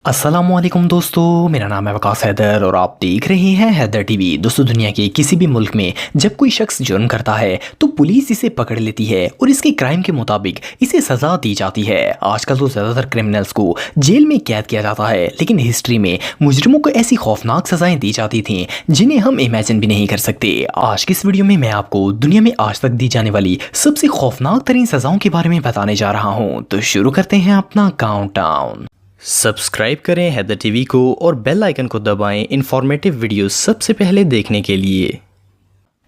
अस्सलामुअलैकुम दोस्तों, मेरा नाम है वकास हैदर और आप देख रहे हैं हैदर टीवी। दोस्तों, दुनिया के किसी भी मुल्क में जब कोई शख्स जुर्म करता है तो पुलिस इसे पकड़ लेती है और इसके क्राइम के मुताबिक इसे सज़ा दी जाती है। आजकल तो ज़्यादातर क्रिमिनल्स को जेल में कैद किया जाता है, लेकिन हिस्ट्री में मुजरिमों को ऐसी खौफनाक सज़ाएं दी जाती थीं जिन्हें हम इमेजिन भी नहीं कर सकते। आज की इस वीडियो में मैं आपको दुनिया में आज तक दी जाने वाली सबसे खौफनाक तरीन सज़ाओं के बारे में बताने जा रहा हूँ। तो शुरू करते हैं अपना काउंटडाउन। सब्सक्राइब करें हैदर टीवी को और बेल आइकन को दबाएं इंफॉर्मेटिव वीडियो सबसे पहले देखने के लिए।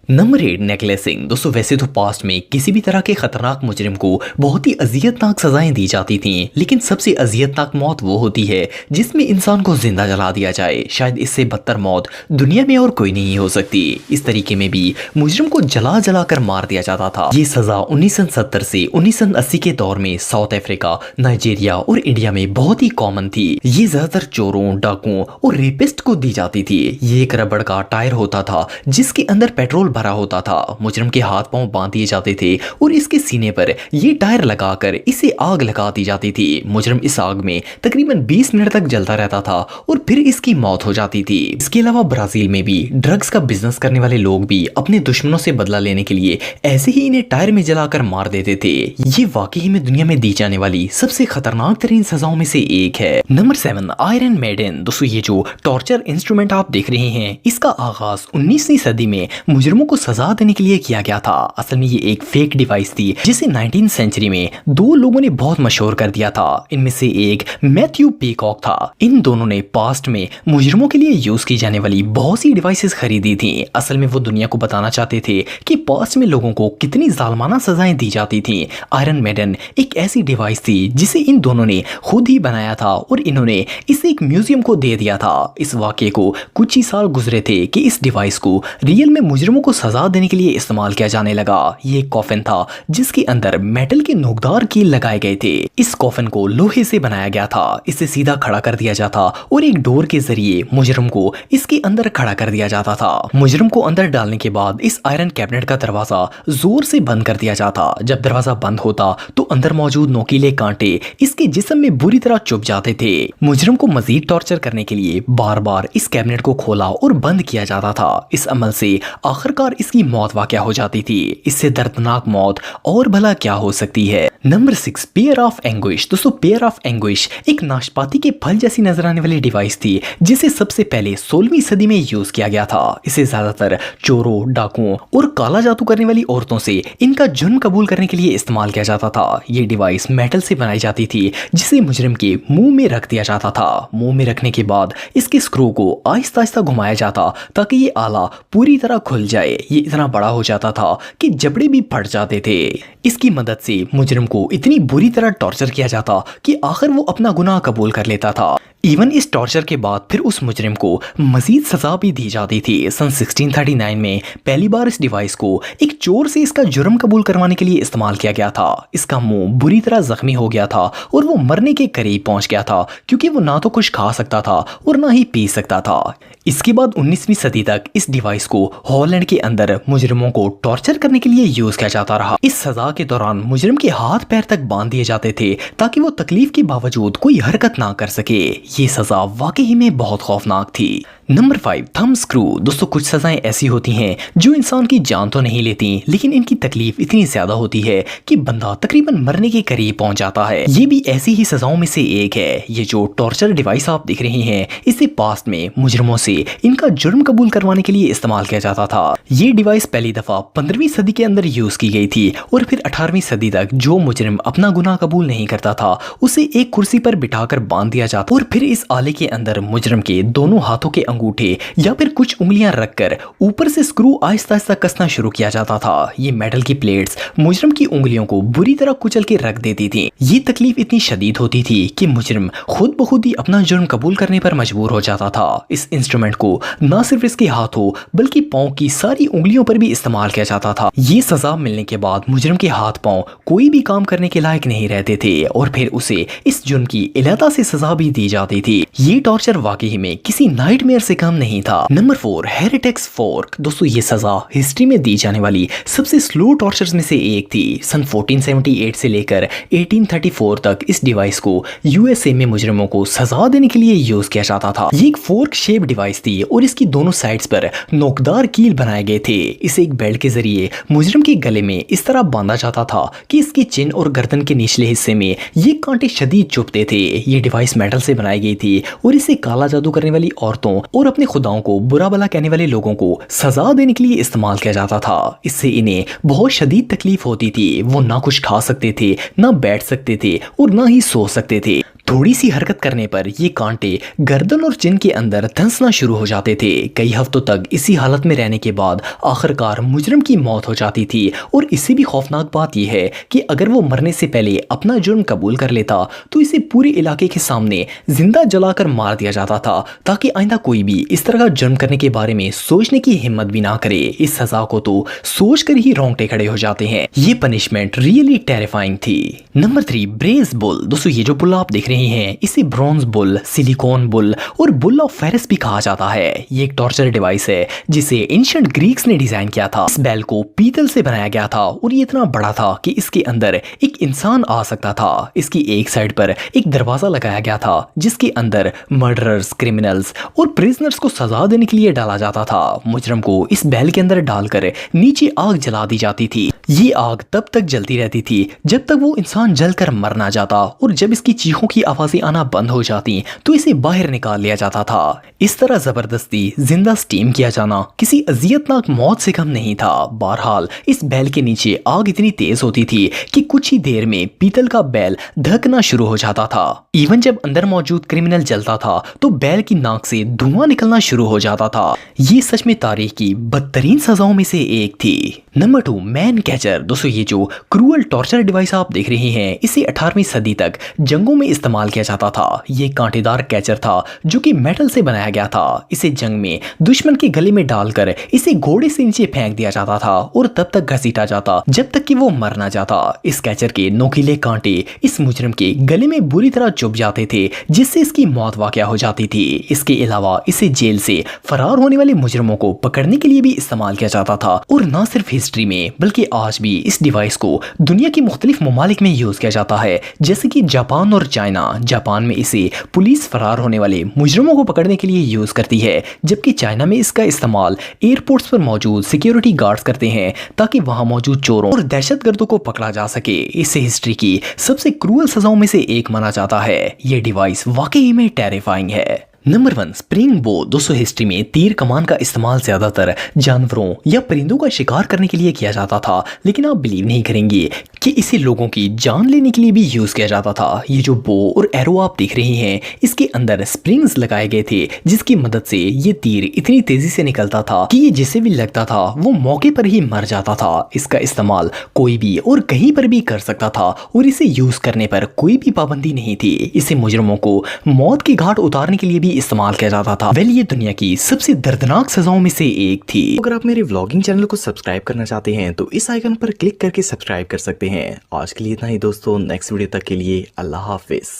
नंबर 8, नेकलेसिंग। दोस्तों, वैसे तो पास्ट में किसी भी तरह के खतरनाक मुजरिम को बहुत ही अजियतनाक सजाएं दी जाती थीं, लेकिन सबसे अजियतनाक मौत वो होती है जिसमें इंसान को जिंदा जला दिया जाए। शायद इससे बदतर मौत दुनिया में और कोई नहीं हो सकती। इस तरीके में भी मुजरिम को जला जला कर मार दिया जाता था। ये सजा 1970 से 1980 के दौर में साउथ अफ्रीका, नाइजीरिया और इंडिया में बहुत ही कॉमन थी। ये ज्यादातर चोरों, डाकुओं और रेपिस्ट को दी जाती थी। ये एक रबड़ का टायर होता था जिसके अंदर पेट्रोल भरा होता था। मुजरिम के हाथ पांव बांध दिए जाते थे और इसके सीने पर ये टायर लगाकर इसे आग लगा दी जाती थी। मुजरिम इस आग में तकरीबन 20 मिनट तक जलता रहता था और फिर इसकी मौत हो जाती थी। इसके अलावा ब्राजील में भी ड्रग्स का बिजनेस करने वाले लोग भी अपने दुश्मनों से बदला लेने के लिए ऐसे ही इन्हें टायर में जलाकर मार देते थे। ये वाकई में दुनिया में दी जाने वाली सबसे खतरनाक तरीन सजाओं में से एक है। Number 7, Iron Maiden. दोस्तों, ये जो टॉर्चर इंस्ट्रूमेंट आप देख रहे हैं, इसका आगाज 19वीं सदी में मुजरिमों को सजा देने के लिए किया गया था। असल में ये एक फेक डिवाइस थी जिसे 19वीं सेंचुरी में दो लोगों ने बहुत मशहूर कर दिया था। इनमें से एक मैथ्यू पीकॉक था। इन दोनों ने पास्ट में मुजरिमों के लिए यूज की जाने वाली बहुत सी डिवाइसेस खरीदी थी। असल में वो दुनिया को बताना चाहते थे कि पास्ट में लोगों को कितनी जालमाना सजाएं दी जाती थी। आयरन मेडन एक ऐसी डिवाइस थी जिसे इन दोनों ने खुद ही बनाया था और इन्होंने इसे एक म्यूजियम को दे दिया था। इस वाकये को कुछ ही साल गुजरे थे कि इस डिवाइस को रियल में मुजरिमों को सजा देने के लिए इस्तेमाल किया जाने लगा। ये एक कॉफिन था जिसके अंदर मेटल के नोकदार कील लगाए गए थे। इस कॉफिन को लोहे से बनाया गया था। इसे सीधा खड़ा कर दिया जाता और एक डोर के जरिए मुजरिम को इसके अंदर खड़ा कर दिया जाता था। मुजरिम को अंदर डालने के बाद इस आयरन कैबिनेट का दरवाजा जोर से बंद कर दिया जाता। जब दरवाजा बंद होता तो अंदर मौजूद नोकीले कांटे इसके जिस्म में बुरी तरह चुभ जाते थे। मुजरिम को मजीद टॉर्चर करने के लिए बार बार इस कैबिनेट को खोला और बंद किया जाता था। इस अमल से आखिरकार इसकी मौत वाक़या हो जाती थी। इससे दर्दनाक मौत और भला क्या हो सकती है। Number 6, pair of anguish. दोस्तों, पेयर ऑफ एंग्विश एक नाशपाती के फल जैसी नजर आने वाली डिवाइस थी जिसे सबसे पहले 16वीं सदी में यूज किया गया था। इसे ज्यादातर चोरों, डाकुओं और काला जादू करने वाली औरतों से इनका जुर्म कबूल करने के लिए इस्तेमाल किया जाता था। ये डिवाइस मेटल से बनाई जाती थी जिसे मुजरिम के मुंह में रख दिया जाता था। मुंह में रखने के बाद इसके स्क्रू को आहिस्ता आहिस्ता घुमाया जाता ताकि ये आला पूरी तरह खुल जाए। ये इतना बड़ा हो जाता था कि जबड़े भी फट जाते थे। इसकी मदद से मुजरिम को इतनी बुरी तरह टॉर्चर किया जाता कि आखिर वो अपना गुनाह कबूल कर लेता था। इवन इस टॉर्चर के बाद फिर उस मुजरिम को मजीद सजा भी दी जाती थी। सन 1639 में पहली बार इस डिवाइस को एक चोर से इसका जुर्म कबूल करवाने के लिए इस्तेमाल किया गया था। इसका मुंह बुरी तरह जख्मी हो गया था और वो मरने के करीब पहुंच गया था क्योंकि वो ना तो कुछ खा सकता था और ना ही पी सकता था। इसके बाद 19वीं सदी तक इस डिवाइस को हॉलैंड के अंदर मुजरिमों को टॉर्चर करने के लिए यूज किया जाता रहा। इस सजा के दौरान मुजरिम के हाथ पैर तक बांध दिए जाते थे ताकि वो तकलीफ के बावजूद कोई हरकत ना कर सके। ये सजा वाकई में बहुत खौफनाक थी। Number 5, thumb screw. दोस्तों, कुछ सजाएं ऐसी होती हैं जो इंसान की जान तो नहीं लेती, लेकिन इनकी तकलीफ इतनी ज्यादा होती है कि बंदा तकरीबन मरने के करीब पहुंच जाता है। ये भी ऐसी ही सजाओं में से एक है। ये जो टॉर्चर डिवाइस आप देख रहे हैं, इसे पास्ट में मुजरिमों से इनका जुर्म कबूल करवाने के लिए इस्तेमाल किया जाता था। ये डिवाइस पहली दफा 15वीं सदी के अंदर यूज की गई थी और फिर 18वीं सदी तक जो मुजरिम अपना गुनाह कबूल नहीं करता था उसे एक कुर्सी पर बिठाकर बांध दिया जाता और फिर इस आले के अंदर मुजरिम के दोनों हाथों के अंगूठे या फिर कुछ उंगलियां रखकर ऊपर से स्क्रू आहिस्ता आहिस्ता कसना शुरू किया जाता था। ये मेटल की प्लेट्स मुजरिम की उंगलियों को बुरी तरह कुचल के रख देती थी। ये तकलीफ इतनी शदीद होती थी कि मुजरिम खुद ब खुद ही अपना जुर्म कबूल करने पर मजबूर हो जाता था। इस इंस्ट्रूमेंट को न सिर्फ इसके हाथों बल्कि पांव की सारी उंगलियों पर भी इस्तेमाल किया जाता था। ये सजा मिलने के बाद मुजरिम के हाथ पांव कोई भी काम करने के लायक नहीं रहते थे और फिर उसे इस जुर्म की इलादा से सजा भी दी जाती थी। ये टॉर्चर वाकई में किसी नाइटमेयर से कम नहीं था। Number 4, heretics fork. दोस्तों ये सजा हिस्ट्री में दी जाने वाली सबसे स्लो टॉर्चर्स में से एक थी। सन 1478 से लेकर 1834 तक इस डिवाइस को यूएसए में मुजरिमों को सजा देने के लिए यूज किया जाता था। ये एक फोर्क शेप डिवाइस थी और इसकी दोनों साइड्स पर नोकदार कील बनाए गए थे। इसे एक बेल्ट के जरिए मुजरिम के गले में इस तरह बांधा जाता था कि इसकी चिन और गर्दन के निचले हिस्से में ये कांटे शदीद चुभते थे। ये डिवाइस मेटल से बनाई गई थी और इसे काला जादू करने वाली औरतों और अपने खुदाओं को बुरा भला कहने वाले लोगों को सजा देने के लिए इस्तेमाल किया जाता था। इससे इन्हें बहुत शदीद तकलीफ होती थी। वो ना कुछ खा सकते थे, ना बैठ सकते थे और ना ही सो सकते थे। थोड़ी सी हरकत करने पर ये कांटे गर्दन और चिन के अंदर धंसना शुरू हो जाते थे। कई हफ्तों तक इसी हालत में रहने के बाद आखिरकार मुजरिम की मौत हो जाती थी। और इससे भी खौफनाक बात यह है कि अगर वो मरने से पहले अपना जुर्म कबूल कर लेता तो इसे पूरे इलाके के सामने जिंदा जलाकर मार दिया जाता था, ताकि आइंदा कोई भी इस तरह का जुर्म करने के बारे में सोचने की हिम्मत भी ना करे। इस सजा को तो सोचकर ही रोंगटे खड़े हो जाते हैं। ये पनिशमेंट रियली टेरिफाइंग थी। Number 3, brace bull. दोस्तों ये जो बुल आप देख रहे हैं इसे ब्रॉन्ज बुल, सिलिकॉन बुल और बुल ऑफ फेरिस भी कहा जाता है। ये एक टॉर्चर डिवाइस है जिसे एंशिएंट ग्रीक्स ने डिजाइन किया था। इस बैल को पीतल से बनाया गया था और ये इतना बड़ा था कि इसके अंदर एक इंसान आ सकता था। इसकी एक साइड पर एक दरवाजा लगाया गया था जिसके अंदर मर्डरर्स, क्रिमिनल्स और प्रिजनर्स को सजा देने के लिए डाला जाता था। मुजरिम को इस बैल के अंदर डालकर नीचे आग जला दी जाती थी। ये आग तब तक जलती रहती थी जब तक वो इंसान जलकर मर ना जाता, और जब इसकी चीखों की आवाजें आना बंद हो जाती तो इसे बाहर निकाल लिया जाता था। इस तरह जबरदस्ती जिंदा स्टीम किया जाना किसी अजियतनाक मौत से कम नहीं था। बहरहाल इस बैल के नीचे आग इतनी तेज होती थी कि कुछ ही देर में पीतल का बैल धकना शुरू हो जाता था। इवन जब अंदर मौजूद क्रिमिनल जलता था तो बैल की नाक से धुआं निकलना शुरू हो जाता था। ये सच में तारीख की बदतरीन सजाओं में से एक थी। Number 2, man catcher. दोस्तों ये जो क्रूअल टॉर्चर डिवाइस आप देख रहे हैं इसे 18वीं सदी तक जंगों में इस्तेमाल किया जाता था। ये कांटेदार कैचर था जो कि मेटल से बनाया गया था। इसे जंग में दुश्मन के गले में डालकर इसे घोड़े से नीचे फेंक दिया जाता था और तब तक घसीटा जाता जब तक कि वो मर ना जाता। इस कैचर के नोकीले कांटे इस मुजरिम के गले में बुरी तरह चुभ जाते थे जिससे इसकी मौत वाक़या हो जाती थी। इसके अलावा इसे जेल से फरार होने वाले मुजरिमों को पकड़ने के लिए भी इस्तेमाल किया जाता था। और न सिर्फ हिस्ट्री में बल्कि आज भी इस डिवाइस को दुनिया के मुख्तलिफ ममालिक में यूज किया जाता है, जैसे कि जापान और चाइना। जापान में इसे पुलिस फरार होने वाले मुजरिमों को पकड़ने के लिए यूज करती है, जबकि चाइना में इसका इस्तेमाल एयरपोर्ट्स पर मौजूद सिक्योरिटी गार्ड्स करते हैं ताकि वहां मौजूद चोरों और दहशतगर्दों को पकड़ा जा सके। इसे हिस्ट्री की सबसे क्रूअल सजाओं में से एक माना जाता है। यह डिवाइस वाकई में टेरिफाइंग है। नंबर 1, स्प्रिंग बो। दोस्तों हिस्ट्री में तीर कमान का इस्तेमाल ज्यादातर जानवरों या परिंदों का शिकार करने के लिए किया जाता था, लेकिन आप बिलीव नहीं करेंगे कि इसे लोगों की जान लेने के लिए भी यूज किया जाता था। ये जो बो और एरो आप देख रहे हैं इसके अंदर स्प्रिंग्स लगाए गए थे जिसकी मदद से ये तीर इतनी तेजी से निकलता था कि ये जिसे भी लगता था वो मौके पर ही मर जाता था। इसका इस्तेमाल कोई भी और कहीं पर भी कर सकता था और इसे यूज करने पर कोई भी पाबंदी नहीं थी। इसे मुजरिमों को मौत की घाट उतारने के लिए भी इस्तेमाल किया जाता था। वेल ये दुनिया की सबसे दर्दनाक सजाओं में से एक थी। अगर आप मेरे व्लॉगिंग चैनल को सब्सक्राइब करना चाहते हैं तो इस आइकन पर क्लिक करके सब्सक्राइब कर सकते हैं। आज के लिए इतना ही दोस्तों, नेक्स्ट वीडियो तक के लिए अल्लाह हाफिज।